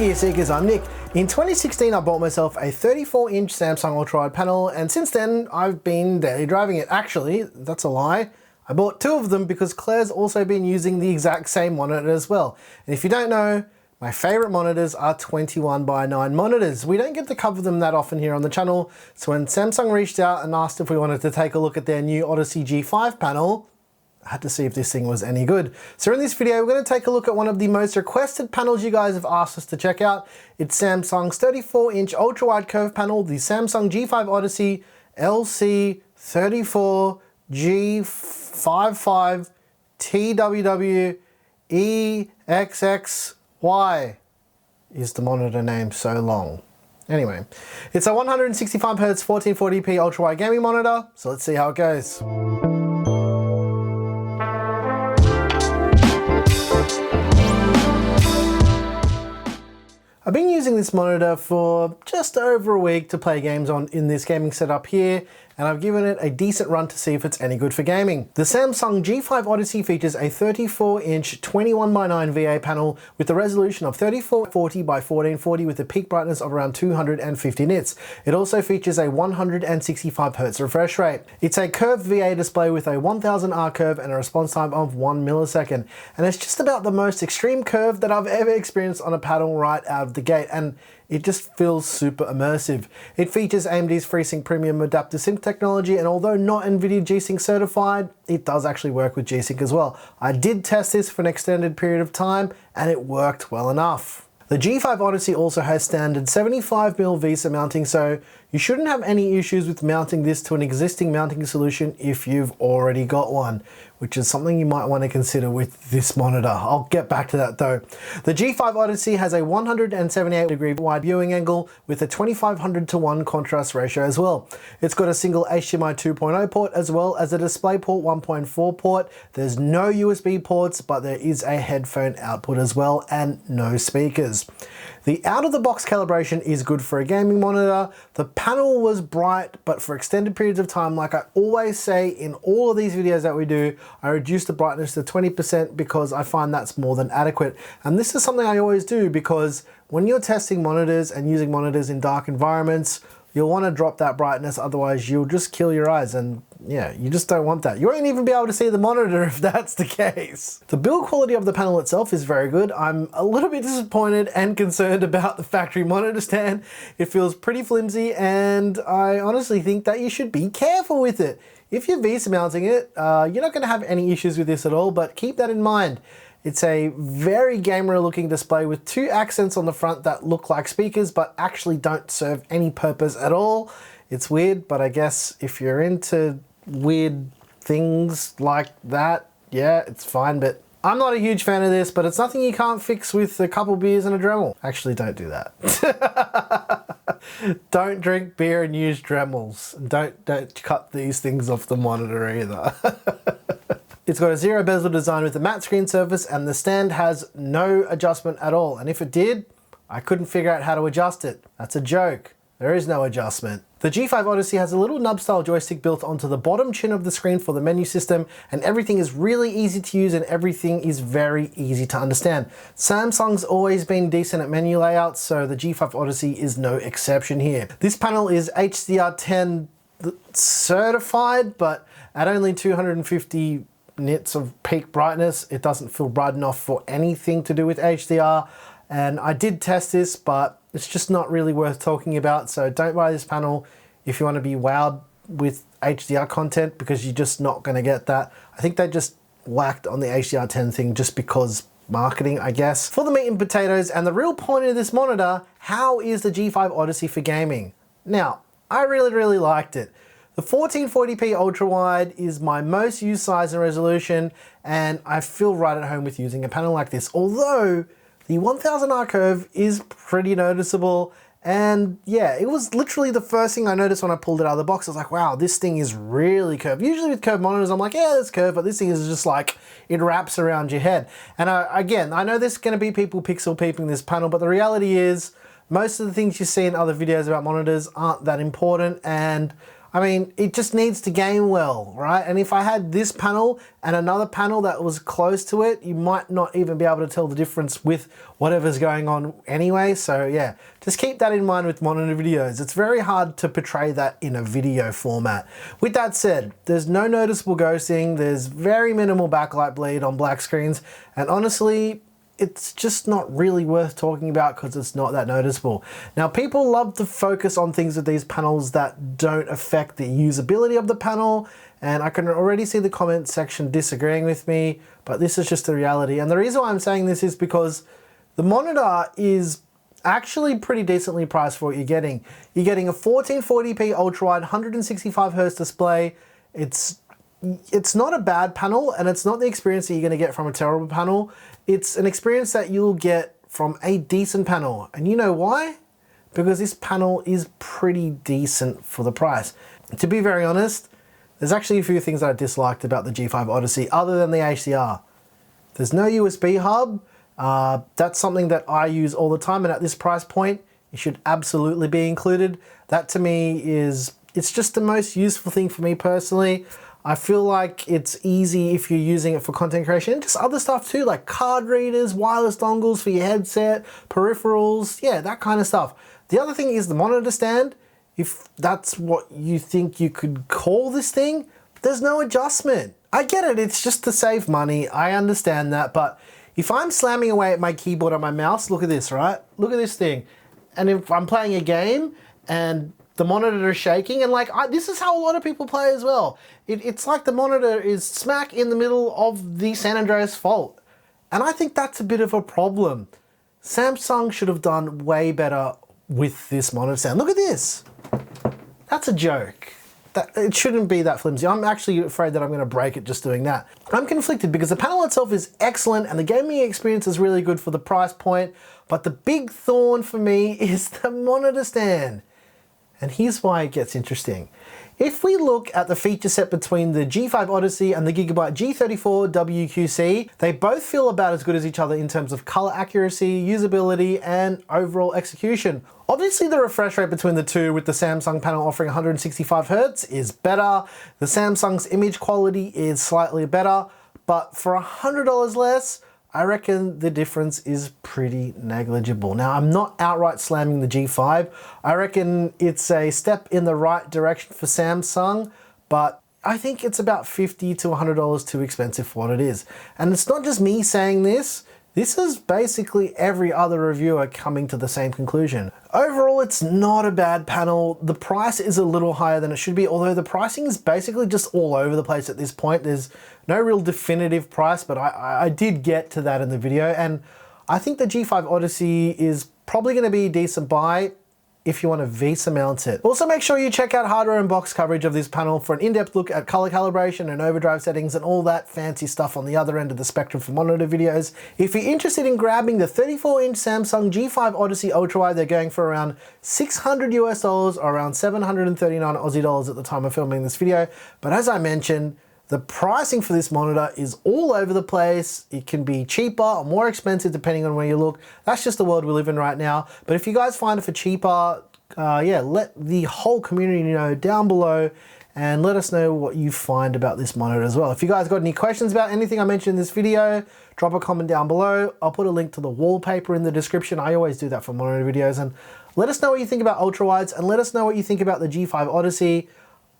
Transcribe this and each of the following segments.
Gear Seekers, I'm Nick. In 2016 I bought myself a 34-inch Samsung ultra-wide panel, and since then I've been daily driving it. Actually, that's a lie. I bought two of them because Claire's also been using the exact same monitor as well. And if you don't know, my favourite monitors are 21:9 monitors. We don't get to cover them that often here on the channel, so when Samsung reached out and asked if we wanted to take a look at their new Odyssey G5 panel, I had to see if this thing was any good. So in this video, we're going to take a look at one of the most requested panels you guys have asked us to check out. It's Samsung's 34-inch ultra-wide curved panel, the Samsung G5 Odyssey LC34G55 TWW EXXY is the monitor name so long. Anyway, it's a 165Hz 1440p ultra-wide gaming monitor, so let's see how it goes. I've been using this monitor for just over a week to play games on in this gaming setup here, and I've given it a decent run to see if it's any good for gaming. The Samsung G5 Odyssey features a 34-inch 21:9 VA panel with a resolution of 3440 by 1440 with a peak brightness of around 250 nits. It also features a 165Hz refresh rate. It's a curved VA display with a 1000R curve and a response time of 1 millisecond, and it's just about the most extreme curve that I've ever experienced on a panel right out of the gate, and it just feels super immersive. It features AMD's FreeSync Premium Adaptive Sync technology, and although not NVIDIA G-Sync certified, it does actually work with G-Sync as well. I did test this for an extended period of time, and it worked well enough. The G5 Odyssey also has standard 75mm VESA mounting, so you shouldn't have any issues with mounting this to an existing mounting solution if you've already got one, which is something you might want to consider with this monitor. I'll get back to that though. The G5 Odyssey has a 178-degree wide viewing angle with a 2500:1 contrast ratio as well. It's got a single HDMI 2.0 port as well as a DisplayPort 1.4 port. There's no USB ports, but there is a headphone output as well and no speakers. The out-of-the-box calibration is good for a gaming monitor. The panel was bright, but for extended periods of time, like I always say in all of these videos that we do, I reduce the brightness to 20% because I find that's more than adequate. And this is something I always do because when you're testing monitors and using monitors in dark environments, you'll want to drop that brightness, otherwise you'll just kill your eyes, and yeah, you just don't want that. You won't even be able to see the monitor if that's the case. The build quality of the panel itself is very good. I'm a little bit disappointed and concerned about the factory monitor stand. It feels pretty flimsy, and I honestly think that you should be careful with it. If you're VESA mounting it, you're not going to have any issues with this at all, but keep that in mind. It's a very gamer looking display with two accents on the front that look like speakers but actually don't serve any purpose at all. It's weird, but I guess if you're into weird things like that, yeah, it's fine. But I'm not a huge fan of this, but it's nothing you can't fix with a couple beers and a Dremel. Actually, don't do that. Don't drink beer and use Dremels. Don't cut these things off the monitor either. It's got a zero bezel design with a matte screen surface, and the stand has no adjustment at all. And if it did, I couldn't figure out how to adjust it. That's a joke. There is no adjustment. The G5 Odyssey has a little nub-style joystick built onto the bottom chin of the screen for the menu system, and everything is really easy to use and everything is very easy to understand. Samsung's always been decent at menu layouts, so the G5 Odyssey is no exception here. This panel is HDR10 certified, but at only 250 nits of peak brightness, it doesn't feel bright enough for anything to do with HDR. And I did test this, but it's just not really worth talking about. So don't buy this panel if you want to be wowed with HDR content, because you're just not going to get that. I think they just whacked on the HDR10 thing just because marketing, I guess. For the meat and potatoes and the real point of this monitor, how is the G5 Odyssey for gaming? Now, I really liked it. The 1440p ultra-wide is my most used size and resolution, and I feel right at home with using a panel like this. Although the 1000R curve is pretty noticeable, and yeah, it was literally the first thing I noticed when I pulled it out of the box. I was like, wow, this thing is really curved. Usually with curved monitors, I'm like, yeah, it's curved, but this thing is just like, it wraps around your head. And again, I know there's gonna be people pixel peeping this panel, but the reality is, most of the things you see in other videos about monitors aren't that important, and I mean, it just needs to game well, right? And if I had this panel and another panel that was close to it, you might not even be able to tell the difference with whatever's going on anyway. So yeah, just keep that in mind with monitor videos. It's very hard to portray that in a video format. With that said, there's no noticeable ghosting, there's very minimal backlight bleed on black screens, and honestly, it's just not really worth talking about because it's not that noticeable. Now, people love to focus on things with these panels that don't affect the usability of the panel, and I can already see the comment section disagreeing with me, but this is just the reality. And the reason why I'm saying this is because the monitor is actually pretty decently priced for what you're getting. You're getting a 1440p ultra-wide 165Hz display. It's not a bad panel, and it's not the experience that you're going to get from a terrible panel. It's an experience that you'll get from a decent panel. And you know why? Because this panel is pretty decent for the price. To be very honest, there's actually a few things that I disliked about the G5 Odyssey other than the HDR. There's no USB hub. That's something that I use all the time, and at this price point, it should absolutely be included. That to me it's just the most useful thing for me personally. I feel like it's easy if you're using it for content creation and just other stuff too, like card readers, wireless dongles for your headset, peripherals, yeah, that kind of stuff. The other thing is the monitor stand. If that's what you think you could call this thing, there's no adjustment. I get it, it's just to save money, I understand that, but if I'm slamming away at my keyboard and my mouse, look at this, right? Look at this thing. And if I'm playing a game and the monitor is shaking, and like, this is how a lot of people play as well. It's like the monitor is smack in the middle of the San Andreas fault. And I think that's a bit of a problem. Samsung should have done way better with this monitor stand. Look at this. That's a joke. It shouldn't be that flimsy. I'm actually afraid that I'm going to break it just doing that. I'm conflicted because the panel itself is excellent and the gaming experience is really good for the price point, but the big thorn for me is the monitor stand. And here's why it gets interesting. If we look at the feature set between the G5 Odyssey and the Gigabyte G34 WQC, they both feel about as good as each other in terms of color accuracy, usability, and overall execution. Obviously, the refresh rate between the two, with the Samsung panel offering 165Hz, is better. The Samsung's image quality is slightly better, but for $100 less, I reckon the difference is pretty negligible. Now, I'm not outright slamming the G5. I reckon it's a step in the right direction for Samsung, but I think it's about $50 to $100 too expensive for what it is. And it's not just me saying this. This is basically every other reviewer coming to the same conclusion. Overall, it's not a bad panel. The price is a little higher than it should be, although the pricing is basically just all over the place at this point. There's no real definitive price, but I did get to that in the video, and I think the G5 Odyssey is probably going to be a decent buy if you want to VESA mount it. Also, make sure you check out Hardware Unboxed coverage of this panel for an in-depth look at color calibration and overdrive settings and all that fancy stuff on the other end of the spectrum for monitor videos. If you're interested in grabbing the 34-inch Samsung G5 Odyssey Ultrawide, they're going for around $600 US or around 739 Aussie dollars at the time of filming this video. But as I mentioned, the pricing for this monitor is all over the place. It can be cheaper or more expensive depending on where you look. That's just the world we live in right now. But if you guys find it for cheaper, yeah, let the whole community know down below and let us know what you find about this monitor as well. If you guys got any questions about anything I mentioned in this video, drop a comment down below. I'll put a link to the wallpaper in the description. I always do that for monitor videos. And let us know what you think about ultrawides, and let us know what you think about the G5 Odyssey.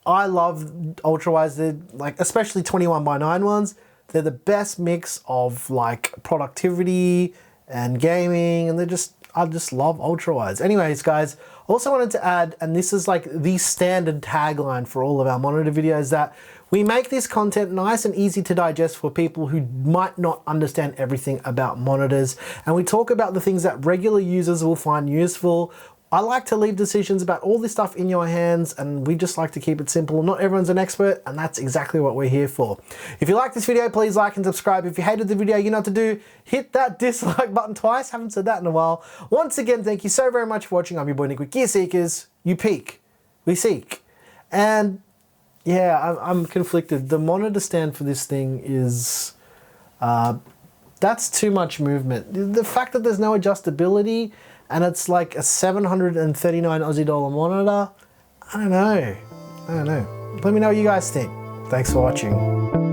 I love ultrawides. They're like, especially 21:9 ones. They're the best mix of like productivity and gaming, and I just love ultrawides. Anyways, guys, also wanted to add, and this is like the standard tagline for all of our monitor videos, that we make this content nice and easy to digest for people who might not understand everything about monitors, and we talk about the things that regular users will find useful. I like to leave decisions about all this stuff in your hands, and we just like to keep it simple. Not everyone's an expert, and that's exactly what we're here for. If you like this video, please like and subscribe. If you hated the video, you know what to do. Hit that dislike button twice. Haven't said that in a while. Once again, thank you so very much for watching. I'm your boy Nick with Gear Seekers. You peek, we seek. And yeah, I'm conflicted. The monitor stand for this thing is, that's too much movement. The fact that there's no adjustability, and it's like a 739 Aussie dollar monitor, I don't know. I don't know. Let me know what you guys think. Thanks for watching.